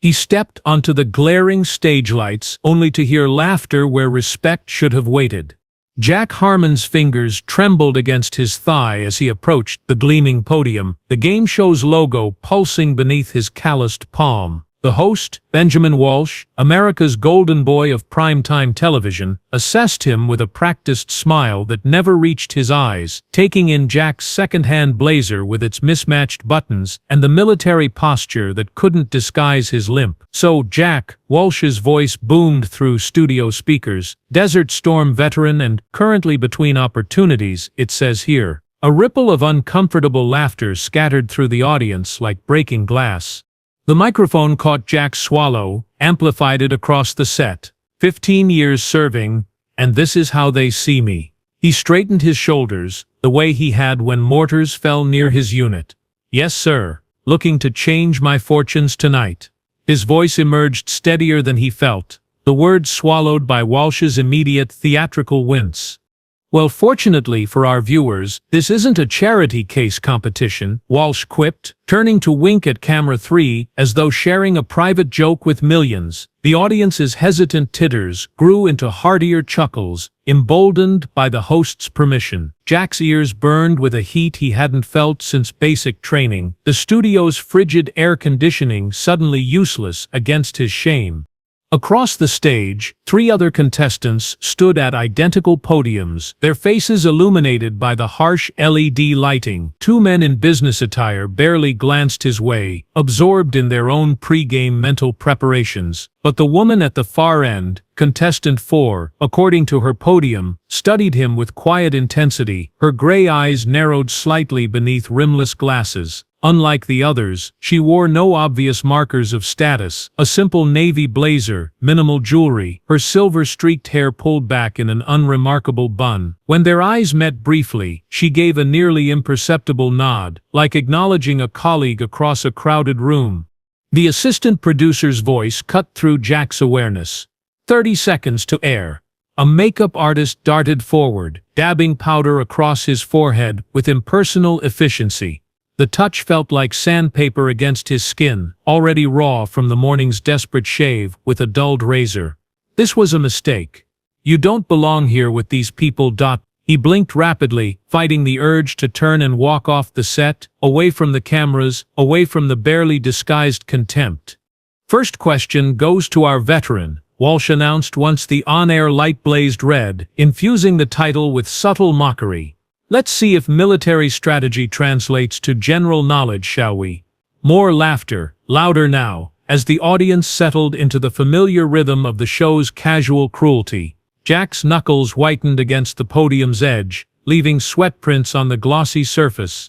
He stepped onto the glaring stage lights only to hear laughter where respect should have waited. Jack Harmon's fingers trembled against his thigh as he approached the gleaming podium, the game show's logo pulsing beneath his calloused palm. The host, Benjamin Walsh, America's golden boy of primetime television, assessed him with a practiced smile that never reached his eyes, taking in Jack's second-hand blazer with its mismatched buttons and the military posture that couldn't disguise his limp. "So, Jack," Walsh's voice boomed through studio speakers, "Desert Storm veteran and currently between opportunities, it says here." A ripple of uncomfortable laughter scattered through the audience like breaking glass. The microphone caught Jack's swallow, amplified it across the set. 15 years serving, and this is how they see me. He straightened his shoulders, the way he had when mortars fell near his unit. "Yes, sir. Looking to change my fortunes tonight." His voice emerged steadier than he felt, the words swallowed by Walsh's immediate theatrical wince. "Well, fortunately for our viewers, this isn't a charity case competition," Walsh quipped, turning to wink at camera 3 as though sharing a private joke with millions. The audience's hesitant titters grew into heartier chuckles, emboldened by the host's permission. Jack's ears burned with a heat he hadn't felt since basic training, the studio's frigid air conditioning suddenly useless against his shame. Across the stage, 3 other contestants stood at identical podiums, their faces illuminated by the harsh LED lighting. 2 men in business attire barely glanced his way, absorbed in their own pre-game mental preparations. But the woman at the far end, contestant 4, according to her podium, studied him with quiet intensity, her gray eyes narrowed slightly beneath rimless glasses. Unlike the others, she wore no obvious markers of status, a simple navy blazer, minimal jewelry, her silver-streaked hair pulled back in an unremarkable bun. When their eyes met briefly, she gave a nearly imperceptible nod, like acknowledging a colleague across a crowded room. The assistant producer's voice cut through Jack's awareness. 30 seconds to air. A makeup artist darted forward, dabbing powder across his forehead with impersonal efficiency. The touch felt like sandpaper against his skin, already raw from the morning's desperate shave with a dulled razor. This was a mistake. "You don't belong here with these people." He blinked rapidly, fighting the urge to turn and walk off the set, away from the cameras, away from the barely disguised contempt. "First question goes to our veteran," Walsh announced once the on-air light blazed red, infusing the title with subtle mockery. "Let's see if military strategy translates to general knowledge, shall we?" More laughter, louder now, as the audience settled into the familiar rhythm of the show's casual cruelty. Jack's knuckles whitened against the podium's edge, leaving sweat prints on the glossy surface.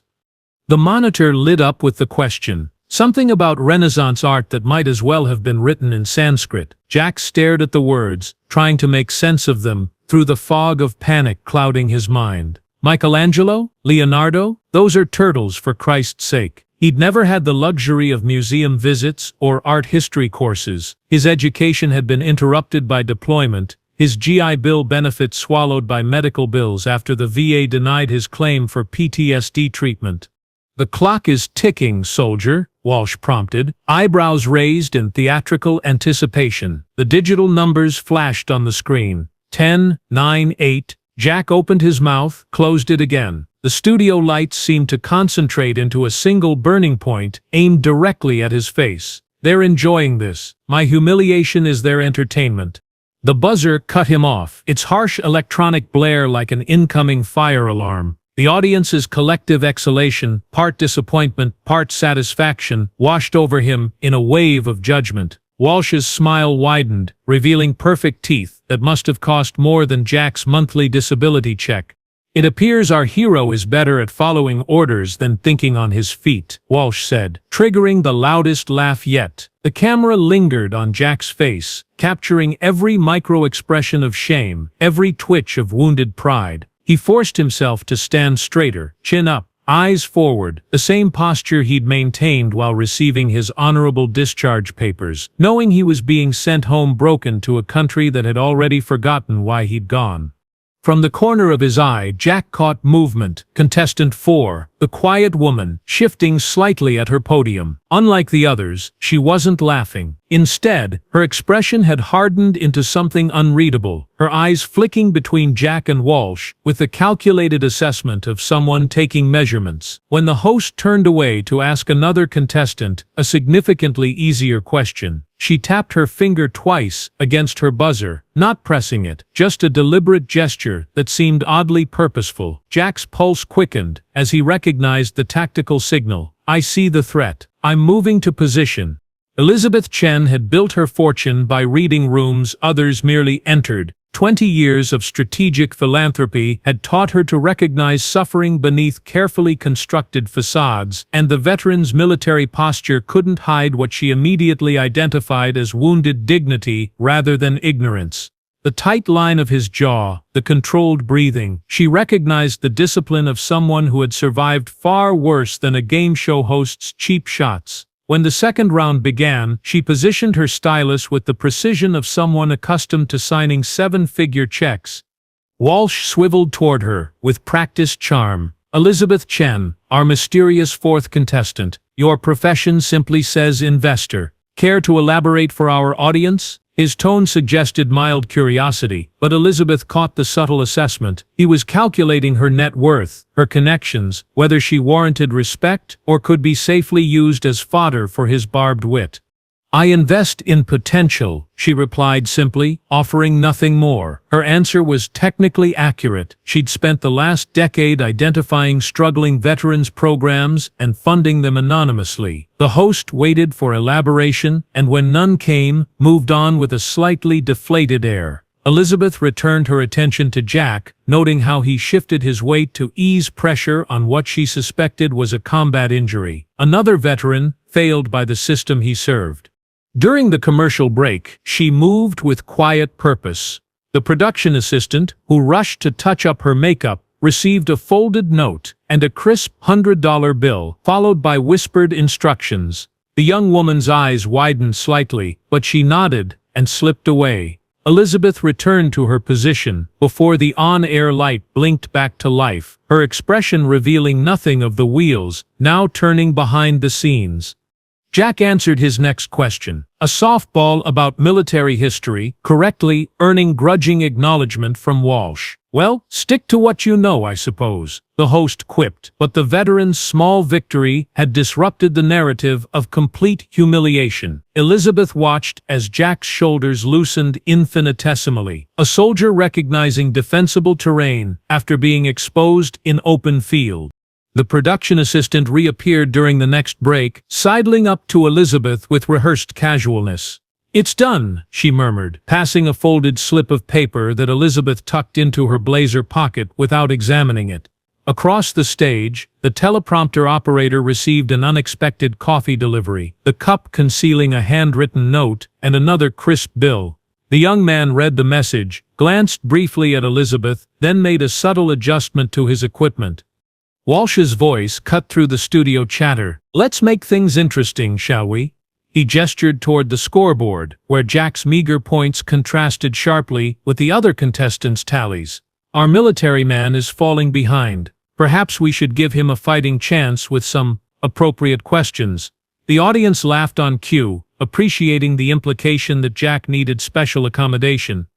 The monitor lit up with the question, something about Renaissance art that might as well have been written in Sanskrit. Jack stared at the words, trying to make sense of them, through the fog of panic clouding his mind. Michelangelo? Leonardo? Those are turtles, for Christ's sake. He'd never had the luxury of museum visits or art history courses. His education had been interrupted by deployment, his GI Bill benefits swallowed by medical bills after the VA denied his claim for PTSD treatment. "The clock is ticking, soldier," Walsh prompted, eyebrows raised in theatrical anticipation. The digital numbers flashed on the screen. 10, 9, 8. Jack opened his mouth, closed it again. The studio lights seemed to concentrate into a single burning point, aimed directly at his face. "They're enjoying this. My humiliation is their entertainment." The buzzer cut him off, its harsh electronic blare like an incoming fire alarm. The audience's collective exhalation, part disappointment, part satisfaction, washed over him in a wave of judgment. Walsh's smile widened, revealing perfect teeth that must have cost more than Jack's monthly disability check. "It appears our hero is better at following orders than thinking on his feet," Walsh said, triggering the loudest laugh yet. The camera lingered on Jack's face, capturing every micro-expression of shame, every twitch of wounded pride. He forced himself to stand straighter, chin up, eyes forward, the same posture he'd maintained while receiving his honorable discharge papers, knowing he was being sent home broken to a country that had already forgotten why he'd gone. From the corner of his eye, Jack caught movement. Contestant 4, the quiet woman, shifting slightly at her podium. Unlike the others, she wasn't laughing. Instead, her expression had hardened into something unreadable, her eyes flicking between Jack and Walsh, with the calculated assessment of someone taking measurements. When the host turned away to ask another contestant a significantly easier question, she tapped her finger twice against her buzzer, not pressing it, just a deliberate gesture that seemed oddly purposeful. Jack's pulse quickened as he recognized the tactical signal. I see the threat. I'm moving to position. Elizabeth Chen had built her fortune by reading rooms others merely entered. 20 years of strategic philanthropy had taught her to recognize suffering beneath carefully constructed facades, and the veteran's military posture couldn't hide what she immediately identified as wounded dignity rather than ignorance. The tight line of his jaw, the controlled breathing, she recognized the discipline of someone who had survived far worse than a game show host's cheap shots. When the second round began, she positioned her stylus with the precision of someone accustomed to signing seven-figure checks. Walsh swiveled toward her, with practiced charm. Elizabeth Chen, our mysterious fourth contestant. Your profession simply says investor. Care to elaborate for our audience? His tone suggested mild curiosity, but Elizabeth caught the subtle assessment. He was calculating her net worth, her connections, whether she warranted respect or could be safely used as fodder for his barbed wit. I invest in potential, she replied simply, offering nothing more. Her answer was technically accurate. She'd spent the last decade identifying struggling veterans programs and funding them anonymously. The host waited for elaboration, and when none came, moved on with a slightly deflated air. Elizabeth returned her attention to Jack, noting how he shifted his weight to ease pressure on what she suspected was a combat injury. Another veteran, failed by the system he served. During the commercial break, she moved with quiet purpose. The production assistant, who rushed to touch up her makeup, received a folded note and a crisp $100 bill, followed by whispered instructions. The young woman's eyes widened slightly, but she nodded and slipped away. Elizabeth returned to her position before the on-air light blinked back to life, her expression revealing nothing of the wheels, now turning behind the scenes. Jack answered his next question, a softball about military history, correctly earning grudging acknowledgement from Walsh. Well, stick to what you know, I suppose, the host quipped, but the veteran's small victory had disrupted the narrative of complete humiliation. Elizabeth watched as Jack's shoulders loosened infinitesimally, a soldier recognizing defensible terrain after being exposed in open field. The production assistant reappeared during the next break, sidling up to Elizabeth with rehearsed casualness. It's done, she murmured, passing a folded slip of paper that Elizabeth tucked into her blazer pocket without examining it. Across the stage, the teleprompter operator received an unexpected coffee delivery, the cup concealing a handwritten note and another crisp bill. The young man read the message, glanced briefly at Elizabeth, then made a subtle adjustment to his equipment. Walsh's voice cut through the studio chatter. Let's make things interesting, shall we? He gestured toward the scoreboard, where Jack's meager points contrasted sharply with the other contestants' tallies. Our military man is falling behind. Perhaps we should give him a fighting chance with some appropriate questions. The audience laughed on cue, appreciating the implication that Jack needed special accommodation.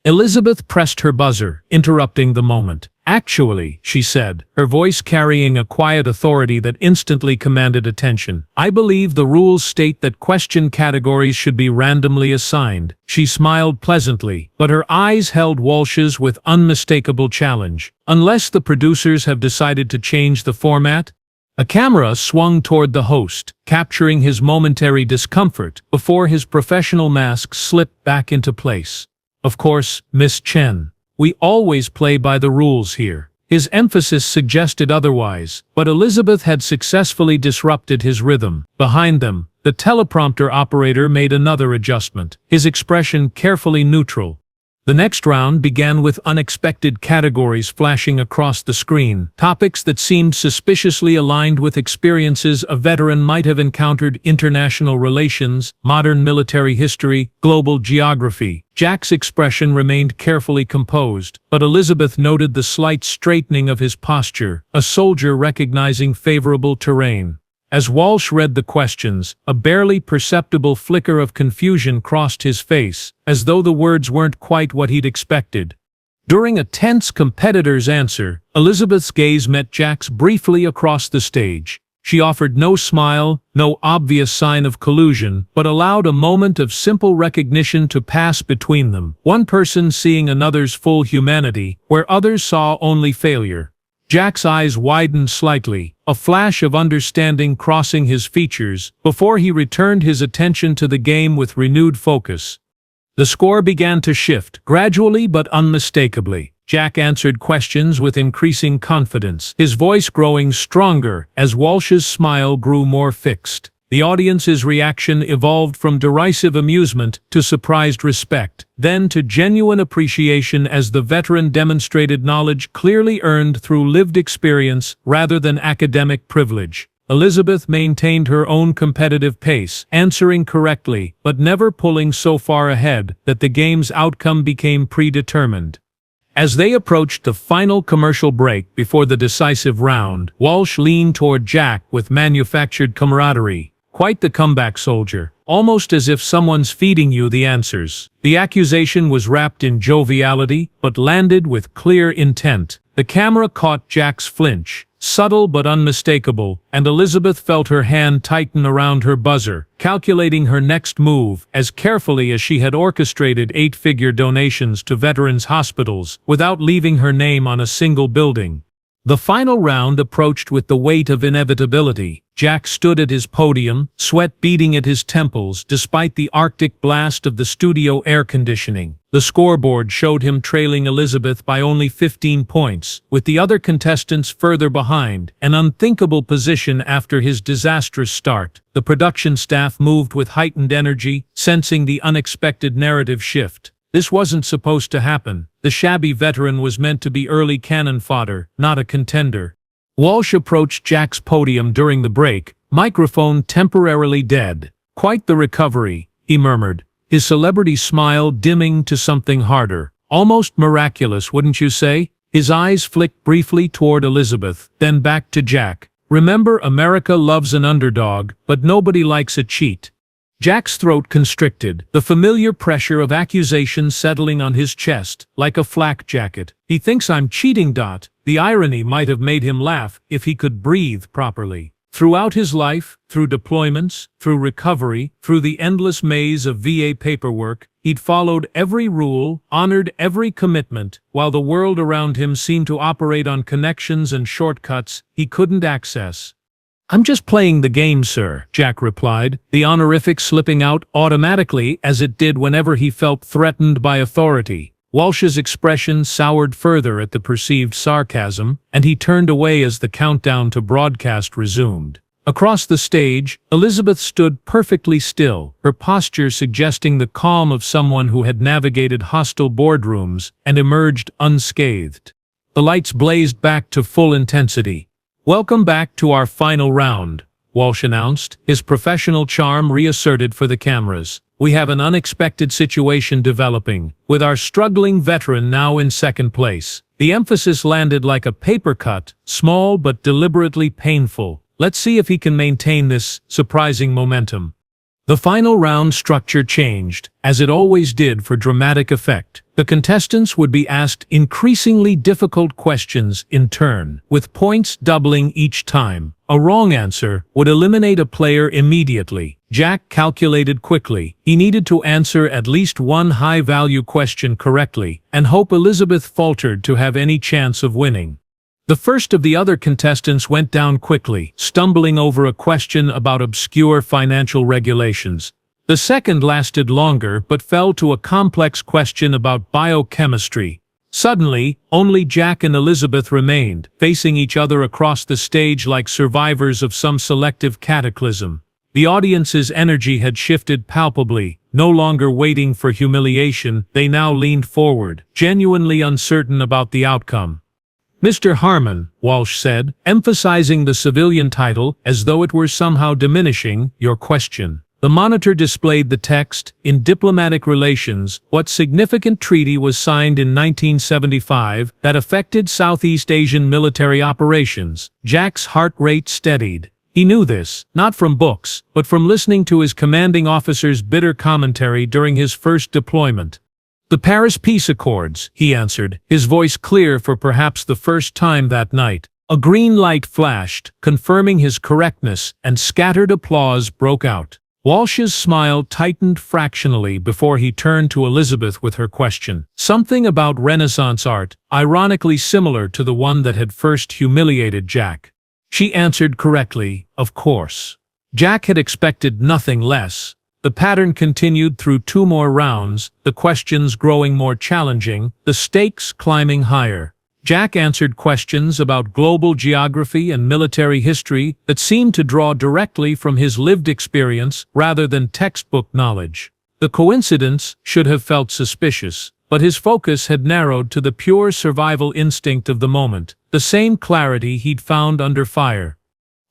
Elizabeth pressed her buzzer, interrupting the moment. Actually, she said, her voice carrying a quiet authority that instantly commanded attention, I believe the rules state that question categories should be randomly assigned. She smiled pleasantly, but her eyes held Walsh's with unmistakable challenge. Unless the producers have decided to change the format? A camera swung toward the host, capturing his momentary discomfort before his professional mask slipped back into place. Of course, Miss Chen. We always play by the rules here. His emphasis suggested otherwise, but Elizabeth had successfully disrupted his rhythm. Behind them, the teleprompter operator made another adjustment, his expression carefully neutral. The next round began with unexpected categories flashing across the screen, topics that seemed suspiciously aligned with experiences a veteran might have encountered: international relations, modern military history, global geography. Jack's expression remained carefully composed, but Elizabeth noted the slight straightening of his posture, a soldier recognizing favorable terrain. As Walsh read the questions, a barely perceptible flicker of confusion crossed his face, as though the words weren't quite what he'd expected. During a tense competitor's answer, Elizabeth's gaze met Jack's briefly across the stage. She offered no smile, no obvious sign of collusion, but allowed a moment of simple recognition to pass between them, one person seeing another's full humanity, where others saw only failure. Jack's eyes widened slightly, a flash of understanding crossing his features, before he returned his attention to the game with renewed focus. The score began to shift, gradually but unmistakably. Jack answered questions with increasing confidence, his voice growing stronger as Walsh's smile grew more fixed. The audience's reaction evolved from derisive amusement to surprised respect, then to genuine appreciation as the veteran demonstrated knowledge clearly earned through lived experience rather than academic privilege. Elizabeth maintained her own competitive pace, answering correctly, but never pulling so far ahead that the game's outcome became predetermined. As they approached the final commercial break before the decisive round, Walsh leaned toward Jack with manufactured camaraderie. Quite the comeback, soldier. Almost as if someone's feeding you the answers. The accusation was wrapped in joviality, but landed with clear intent. The camera caught Jack's flinch, subtle but unmistakable, and Elizabeth felt her hand tighten around her buzzer, calculating her next move as carefully as she had orchestrated 8-figure donations to veterans' hospitals without leaving her name on a single building. The final round approached with the weight of inevitability. Jack stood at his podium, sweat beading at his temples despite the Arctic blast of the studio air conditioning. The scoreboard showed him trailing Elizabeth by only 15 points, with the other contestants further behind, an unthinkable position after his disastrous start. The production staff moved with heightened energy, sensing the unexpected narrative shift. This wasn't supposed to happen. The shabby veteran was meant to be early cannon fodder, not a contender. Walsh approached Jack's podium during the break, microphone temporarily dead. "Quite the recovery," he murmured, his celebrity smile dimming to something harder. "Almost miraculous, wouldn't you say?" His eyes flicked briefly toward Elizabeth, then back to Jack. "Remember, America loves an underdog, but nobody likes a cheat." Jack's throat constricted, the familiar pressure of accusation settling on his chest, like a flak jacket. "He thinks I'm cheating." The irony might have made him laugh if he could breathe properly. Throughout his life, through deployments, through recovery, through the endless maze of VA paperwork, he'd followed every rule, honored every commitment, while the world around him seemed to operate on connections and shortcuts he couldn't access. "I'm just playing the game, sir," Jack replied, the honorific slipping out automatically as it did whenever he felt threatened by authority. Walsh's expression soured further at the perceived sarcasm, and he turned away as the countdown to broadcast resumed. Across the stage, Elizabeth stood perfectly still, her posture suggesting the calm of someone who had navigated hostile boardrooms and emerged unscathed. The lights blazed back to full intensity. "Welcome back to our final round," Walsh announced, his professional charm reasserted for the cameras. "We have an unexpected situation developing, with our struggling veteran now in second place." The emphasis landed like a paper cut, small but deliberately painful. Let's see if he can maintain this surprising momentum. The final round structure changed, as it always did for dramatic effect. The contestants would be asked increasingly difficult questions in turn, with points doubling each time. A wrong answer would eliminate a player immediately. Jack calculated quickly. He needed to answer at least one high-value question correctly, and hope Elizabeth faltered to have any chance of winning. The first of the other contestants went down quickly, stumbling over a question about obscure financial regulations. The second lasted longer but fell to a complex question about biochemistry. Suddenly, only Jack and Elizabeth remained, facing each other across the stage like survivors of some selective cataclysm. The audience's energy had shifted palpably. No longer waiting for humiliation, they now leaned forward, genuinely uncertain about the outcome. "Mr. Harmon," Walsh said, emphasizing the civilian title as though it were somehow diminishing your question. The monitor displayed the text, "In diplomatic relations, what significant treaty was signed in 1975 that affected Southeast Asian military operations?" Jack's heart rate steadied. He knew this, not from books, but from listening to his commanding officer's bitter commentary during his first deployment. "The Paris Peace Accords," he answered, his voice clear for perhaps the first time that night. A green light flashed, confirming his correctness, and scattered applause broke out. Walsh's smile tightened fractionally before he turned to Elizabeth with her question. Something about Renaissance art, ironically similar to the one that had first humiliated Jack. She answered correctly, "Of course." Jack had expected nothing less. The pattern continued through 2 more rounds, the questions growing more challenging, the stakes climbing higher. Jack answered questions about global geography and military history that seemed to draw directly from his lived experience rather than textbook knowledge. The coincidence should have felt suspicious, but his focus had narrowed to the pure survival instinct of the moment, the same clarity he'd found under fire.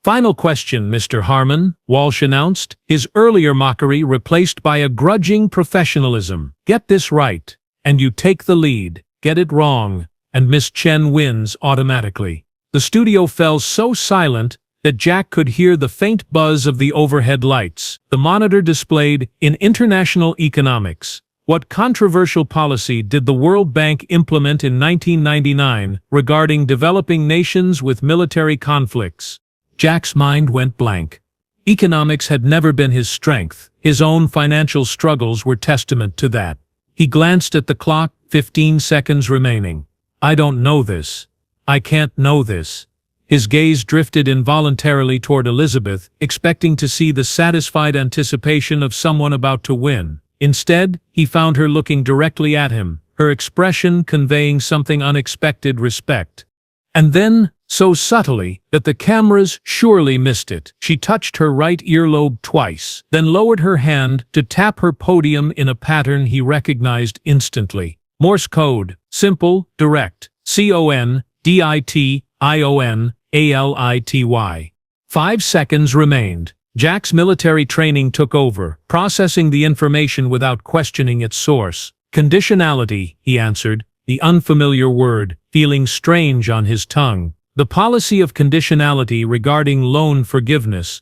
"Final question, Mr. Harmon," Walsh announced, his earlier mockery replaced by a grudging professionalism. "Get this right, and you take the lead. Get it wrong, and Miss Chen wins automatically." The studio fell so silent that Jack could hear the faint buzz of the overhead lights. The monitor displayed, "In international economics, what controversial policy did the World Bank implement in 1999 regarding developing nations with military conflicts?" Jack's mind went blank. Economics had never been his strength. His own financial struggles were testament to that. He glanced at the clock, 15 seconds remaining. "I don't know this. I can't know this." His gaze drifted involuntarily toward Elizabeth, expecting to see the satisfied anticipation of someone about to win. Instead, he found her looking directly at him, her expression conveying something unexpected: respect. And then, so subtly that the cameras surely missed it, she touched her right earlobe twice, then lowered her hand to tap her podium in a pattern he recognized instantly. Morse code, simple, direct, CONDITIONALITY. 5 seconds remained. Jack's military training took over, processing the information without questioning its source. "Conditionality," he answered, the unfamiliar word feeling strange on his tongue. "The policy of conditionality regarding loan forgiveness."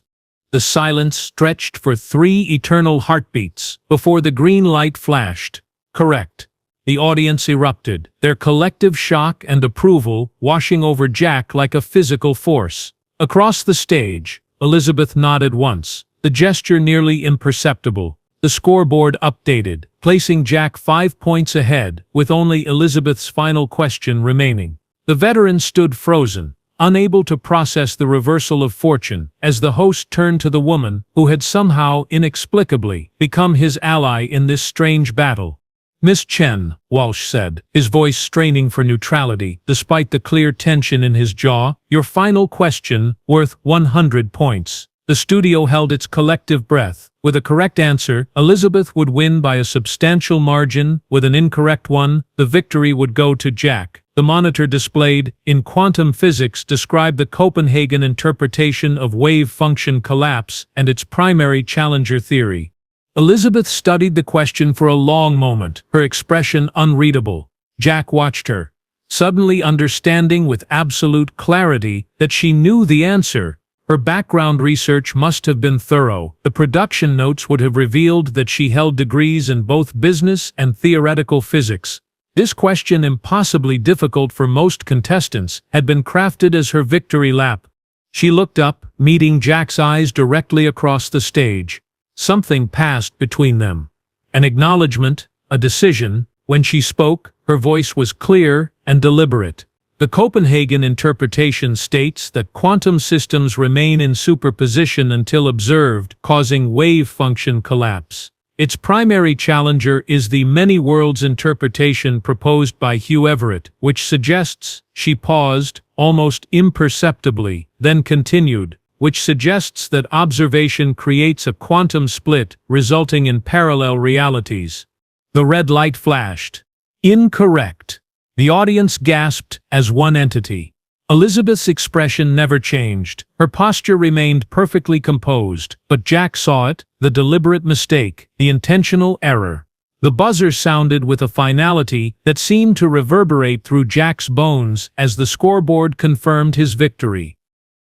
The silence stretched for 3 eternal heartbeats before the green light flashed. "Correct." The audience erupted, their collective shock and approval washing over Jack like a physical force. Across the stage, Elizabeth nodded once, the gesture nearly imperceptible. The scoreboard updated, placing Jack 5 points ahead, with only Elizabeth's final question remaining. The veteran stood frozen, unable to process the reversal of fortune, as the host turned to the woman who had somehow, inexplicably, become his ally in this strange battle. "Miss Chen," Walsh said, his voice straining for neutrality despite the clear tension in his jaw, "your final question, worth 100 points. The studio held its collective breath. With a correct answer, Elizabeth would win by a substantial margin. With an incorrect one, the victory would go to Jack. The monitor displayed, "In quantum physics, describe the Copenhagen interpretation of wave function collapse and its primary challenger theory." Elizabeth studied the question for a long moment, her expression unreadable. Jack watched her, suddenly understanding with absolute clarity that she knew the answer. Her background research must have been thorough. The production notes would have revealed that she held degrees in both business and theoretical physics. This question, impossibly difficult for most contestants, had been crafted as her victory lap. She looked up, meeting Jack's eyes directly across the stage. Something passed between them. An acknowledgement, a decision. When she spoke, her voice was clear and deliberate. The Copenhagen interpretation states that quantum systems remain in superposition until observed, causing wave function collapse. Its primary challenger is the many worlds interpretation proposed by Hugh Everett, which suggests. She paused, almost imperceptibly, then continued, which suggests that observation creates a quantum split resulting in parallel realities. The red light flashed. Incorrect. The audience gasped as one entity. Elizabeth's expression never changed. Her posture remained perfectly composed, but Jack saw it, the deliberate mistake, the intentional error. The buzzer sounded with a finality that seemed to reverberate through Jack's bones as the scoreboard confirmed his victory.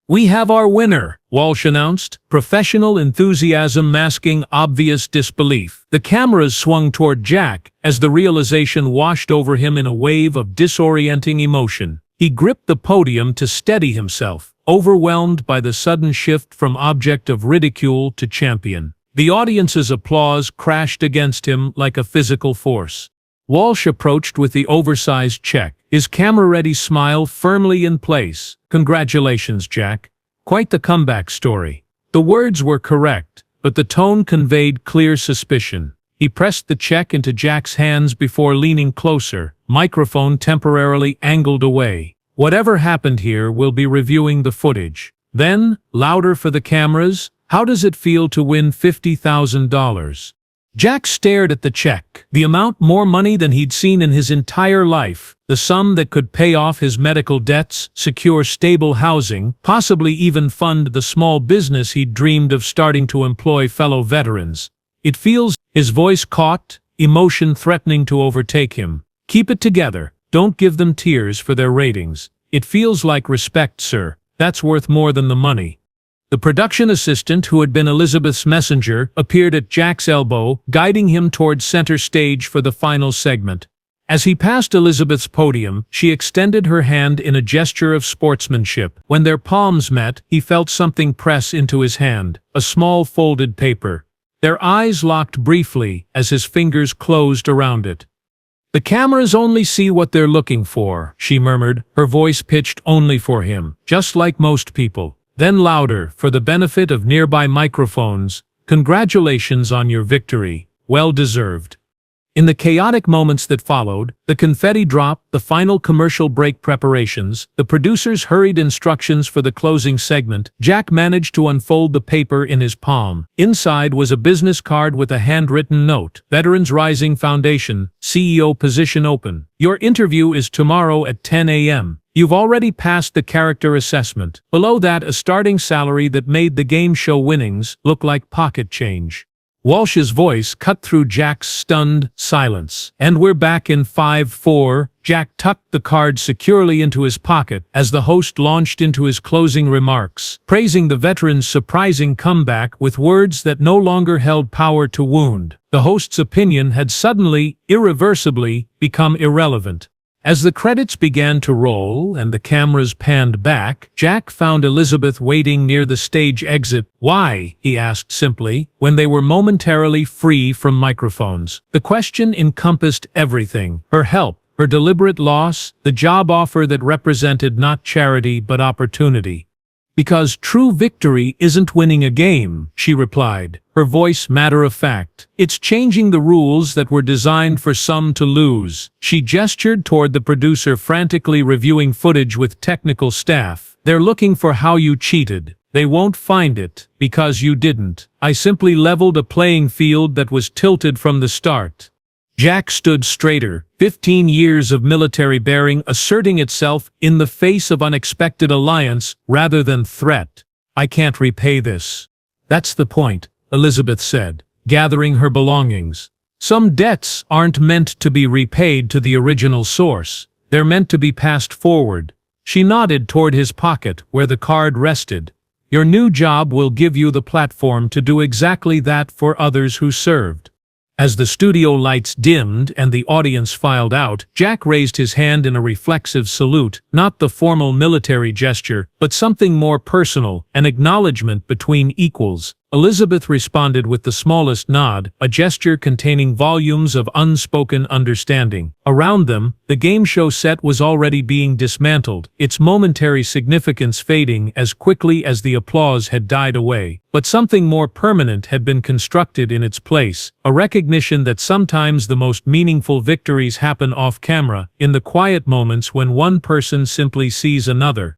"We have our winner," Walsh announced, professional enthusiasm masking obvious disbelief. The cameras swung toward Jack as the realization washed over him in a wave of disorienting emotion. He gripped the podium to steady himself, overwhelmed by the sudden shift from object of ridicule to champion. The audience's applause crashed against him like a physical force. Walsh approached with the oversized check, his camera-ready smile firmly in place. "Congratulations, Jack. Quite the comeback story." The words were correct, but the tone conveyed clear suspicion. He pressed the check into Jack's hands before leaning closer, microphone temporarily angled away. "Whatever happened here, we'll be reviewing the footage." Then, louder for the cameras, "How does it feel to win $50,000? Jack stared at the check, the amount more money than he'd seen in his entire life, the sum that could pay off his medical debts, secure stable housing, possibly even fund the small business he'd dreamed of starting to employ fellow veterans. "It feels," his voice caught, emotion threatening to overtake him. "Keep it together, don't give them tears for their ratings. It feels like respect, sir. That's worth more than the money." The production assistant, who had been Elizabeth's messenger, appeared at Jack's elbow, guiding him toward center stage for the final segment. As he passed Elizabeth's podium, she extended her hand in a gesture of sportsmanship. When their palms met, he felt something press into his hand, a small folded paper. Their eyes locked briefly as his fingers closed around it. "The cameras only see what they're looking for," she murmured, her voice pitched only for him, just like most people. Then louder, for the benefit of nearby microphones, "Congratulations on your victory. Well deserved." In the chaotic moments that followed, the confetti drop, the final commercial break preparations, the producers' hurried instructions for the closing segment, Jack managed to unfold the paper in his palm. Inside was a business card with a handwritten note. "Veterans Rising Foundation, CEO position open. Your interview is tomorrow at 10 a.m. You've already passed the character assessment." Below that, a starting salary that made the game show winnings look like pocket change. Walsh's voice cut through Jack's stunned silence. "And we're back in 5-4. Jack tucked the card securely into his pocket as the host launched into his closing remarks, praising the veteran's surprising comeback with words that no longer held power to wound. The host's opinion had suddenly, irreversibly, become irrelevant. As the credits began to roll and the cameras panned back, Jack found Elizabeth waiting near the stage exit. "Why?" he asked simply, when they were momentarily free from microphones. The question encompassed everything: her help, her deliberate loss, the job offer that represented not charity but opportunity. "Because true victory isn't winning a game," she replied, her voice matter-of-fact. "It's changing the rules that were designed for some to lose." She gestured toward the producer frantically reviewing footage with technical staff. "They're looking for how you cheated. They won't find it, because you didn't. I simply leveled a playing field that was tilted from the start." Jack stood straighter, 15 years of military bearing asserting itself in the face of unexpected alliance rather than threat. "I can't repay this." "That's the point," Elizabeth said, gathering her belongings. "Some debts aren't meant to be repaid to the original source. They're meant to be passed forward." She nodded toward his pocket where the card rested. "Your new job will give you the platform to do exactly that for others who served." As the studio lights dimmed and the audience filed out, Jack raised his hand in a reflexive salute, not the formal military gesture, but something more personal, an acknowledgement between equals. Elizabeth responded with the smallest nod, a gesture containing volumes of unspoken understanding. Around them, the game show set was already being dismantled, its momentary significance fading as quickly as the applause had died away. But something more permanent had been constructed in its place, a recognition that sometimes the most meaningful victories happen off-camera, in the quiet moments when one person simply sees another.